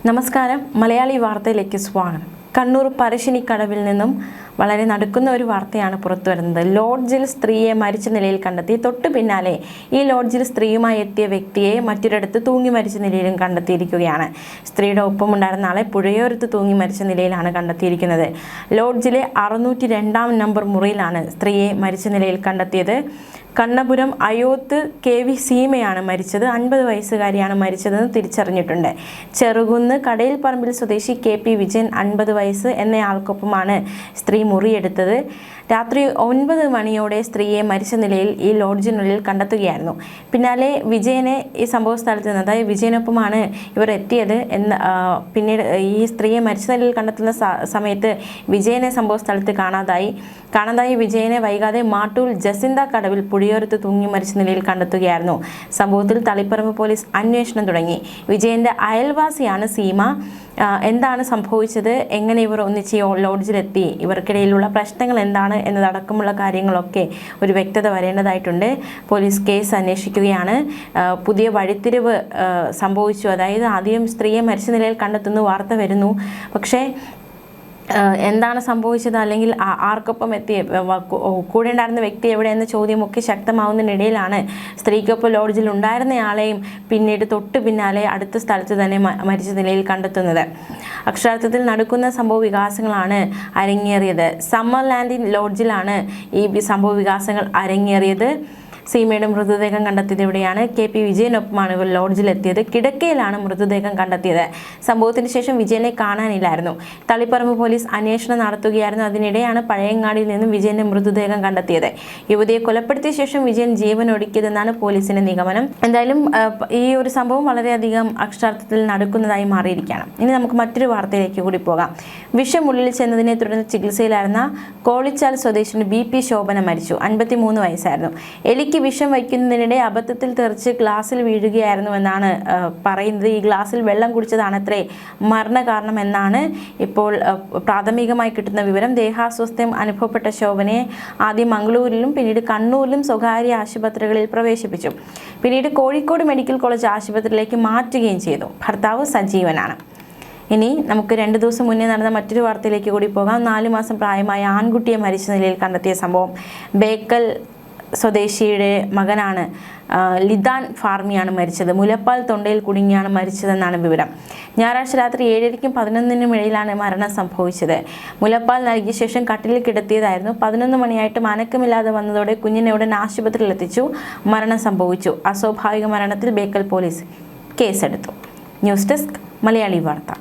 നമസ്കാരം, മലയാളി വാർത്തയിലേക്ക് സ്വാഗതം. കണ്ണൂർ പറശ്ശിനിക്കടവിൽ നിന്നും വളരെ നടുക്കുന്ന ഒരു വാർത്തയാണ് പുറത്തു വരുന്നത്. ലോഡ്ജിൽ സ്ത്രീയെ മരിച്ച നിലയിൽ കണ്ടെത്തി. തൊട്ടു പിന്നാലെ ഈ ലോഡ്ജിൽ സ്ത്രീയുമായി എത്തിയ വ്യക്തിയെ മറ്റൊരിടത്ത് തൂങ്ങി മരിച്ച നിലയിലും കണ്ടെത്തിയിരിക്കുകയാണ്. സ്ത്രീയുടെ ഒപ്പമുണ്ടായിരുന്ന ആളെ പുഴയോരത്ത് തൂങ്ങി മരിച്ച നിലയിലാണ് കണ്ടെത്തിയിരിക്കുന്നത്. ലോഡ്ജിലെ 602 നമ്പർ മുറിയിലാണ് സ്ത്രീയെ മരിച്ച നിലയിൽ കണ്ടെത്തിയത്. കണ്ണപുരം അയോത്ത് KV സീമയാണ് മരിച്ചത്. 50 വയസ്സുകാരിയാണ് മരിച്ചതെന്ന് തിരിച്ചറിഞ്ഞിട്ടുണ്ട്. ചെറുകുന്ന് കടയിൽ പറമ്പിൽ സ്വദേശി KP വിജയൻ 50 വയസ്സ് എന്നയാൾക്കൊപ്പമാണ് സ്ത്രീ മുറിയെടുത്തത്. രാത്രി 9 മണിയോടെ സ്ത്രീയെ മരിച്ച നിലയിൽ ഈ ലോഡ്ജിനുള്ളിൽ കണ്ടെത്തുകയായിരുന്നു. പിന്നാലെ വിജയനെ ഈ സംഭവ സ്ഥലത്ത് നിന്ന്, അതായത് വിജയനൊപ്പമാണ് ഇവർ എത്തിയത് എന്ന് പിന്നീട് ഈ സ്ത്രീയെ മരിച്ച നിലയിൽ കണ്ടെത്തുന്ന സമയത്ത് വിജയനെ സംഭവ സ്ഥലത്ത് കാണാതായി. വിജയനെ വൈകാതെ മാട്ടൂൽ ജസിന്ത കടവിൽ പുഴയോരത്ത് തൂങ്ങി മരിച്ച നിലയിൽ കണ്ടെത്തുകയായിരുന്നു. സംഭവത്തിൽ തളിപ്പറമ്പ് പോലീസ് അന്വേഷണം തുടങ്ങി. വിജയന്റെ അയൽവാസിയാണ് സീമ. എന്താണ് സംഭവിച്ചത്, എങ്ങനെ ഇവർ ഒന്നിച്ച് ലോഡ്ജിലെത്തി, ഇവർക്കിടയിലുള്ള പ്രശ്നങ്ങൾ എന്താണ് എന്നതടക്കമുള്ള കാര്യങ്ങളൊക്കെ ഒരു വ്യക്തത വരേണ്ടതായിട്ടുണ്ട്. പോലീസ് കേസ് അന്വേഷിക്കുകയാണ്. പുതിയ വഴിത്തിരിവ് സംഭവിച്ചു. അതായത് ആദ്യം സ്ത്രീയെ മരിച്ച നിലയിൽ കണ്ടെത്തുന്നു വാർത്ത വരുന്നു. പക്ഷേ എന്താണ് സംഭവിച്ചത്, അല്ലെങ്കിൽ ആർക്കൊപ്പം എത്തി, കൂടെ ഉണ്ടായിരുന്ന വ്യക്തി എവിടെയെന്ന ചോദ്യമൊക്കെ ശക്തമാവുന്നതിനിടയിലാണ് സ്ത്രീക്കൊപ്പം ലോഡ്ജിൽ ഉണ്ടായിരുന്നയാളെയും പിന്നീട് തൊട്ടു പിന്നാലെ അടുത്ത സ്ഥലത്ത് തന്നെ മരിച്ച നിലയിൽ കണ്ടെത്തുന്നത്. അക്ഷരാർത്ഥത്തിൽ നടക്കുന്ന സംഭവ വികാസങ്ങളാണ് അരങ്ങേറിയത്. സമ്മർലാൻഡിൻ ലോഡ്ജിലാണ് ഈ സംഭവ വികാസങ്ങൾ അരങ്ങേറിയത്. സീമയുടെ മൃതദേഹം കണ്ടെത്തിയത് ഇവിടെയാണ്. KP വിജയനൊപ്പമാണ് ഇവർ ലോഡ്ജിലെത്തിയത്. കിടക്കയിലാണ് മൃതദേഹം കണ്ടെത്തിയത്. സംഭവത്തിന് ശേഷം വിജയനെ കാണാനില്ലായിരുന്നു. തളിപ്പറമ്പ് പോലീസ് അന്വേഷണം നടത്തുകയായിരുന്നു. അതിനിടെയാണ് പഴയങ്ങാടിയിൽ നിന്നും വിജയന്റെ മൃതദേഹം കണ്ടെത്തിയത്. യുവതിയെ കൊലപ്പെടുത്തിയ ശേഷം വിജയൻ ജീവനൊടുക്കിയതെന്നാണ് പോലീസിന്റെ നിഗമനം. എന്തായാലും ഈ ഒരു സംഭവം വളരെയധികം അക്ഷരാർത്ഥത്തിൽ നടക്കുന്നതായി മാറിയിരിക്കുകയാണ്. ഇനി നമുക്ക് മറ്റൊരു വാർത്തയിലേക്ക് കൂടി പോകാം. വിഷമുള്ളിൽ ചെന്നതിനെ തുടർന്ന് ചികിത്സയിലായിരുന്ന കോളിച്ചാൽ സ്വദേശിനി BP ശോഭന മരിച്ചു. 53 വയസ്സായിരുന്നു. എലിക്ക് വിഷം വയ്ക്കുന്നതിനിടെ അബദ്ധത്തിൽ തെറിച്ച് ഗ്ലാസ്സിൽ വീഴുകയായിരുന്നുവെന്നാണ് പറയുന്നത്. ഈ ഗ്ലാസ്സിൽ വെള്ളം കുടിച്ചതാണത്രേ മരണകാരണം എന്നാണ് ഇപ്പോൾ പ്രാഥമികമായി കിട്ടുന്ന വിവരം. ദേഹാസ്വാസ്ഥ്യം അനുഭവപ്പെട്ട ശോഭനയെ ആദ്യം മംഗളൂരിലും പിന്നീട് കണ്ണൂരിലും സ്വകാര്യ ആശുപത്രികളിൽ പ്രവേശിപ്പിച്ചു. പിന്നീട് കോഴിക്കോട് മെഡിക്കൽ കോളേജ് ആശുപത്രിയിലേക്ക് മാറ്റുകയും ചെയ്തു. ഭർത്താവ് സജീവനാണ്. ഇനി നമുക്ക് 2 ദിവസം മുന്നേ നടന്ന മറ്റൊരു വാർത്തയിലേക്ക് കൂടി പോകാം. 4 മാസം പ്രായമായ ആൺകുട്ടിയെ മരിച്ച നിലയിൽ കണ്ടെത്തിയ സംഭവം. ബേക്കൽ സ്വദേശിയുടെ മകനാണ് ലിദാൻ ഫാർമിയാണ് മരിച്ചത്. മുലപ്പാൽ തൊണ്ടയിൽ കുടുങ്ങിയാണ് മരിച്ചതെന്നാണ് വിവരം. ഞായറാഴ്ച രാത്രി 7:30ക്കും 11:00നും ഇടയിലാണ് മരണം സംഭവിച്ചത്. മുലപ്പാൽ നൽകിയ ശേഷം കട്ടിലിൽ കിടത്തിയതായിരുന്നു. 11 മണിയായിട്ട് അനക്കമില്ലാതെ വന്നതോടെ കുഞ്ഞിനെ ഉടൻ ആശുപത്രിയിൽ എത്തിച്ചു. മരണം സംഭവിച്ചു. അസ്വാഭാവിക മരണത്തിൽ ബേക്കൽ പോലീസ് കേസെടുത്തു. ന്യൂസ് ഡെസ്ക്, മലയാളി വാർത്ത.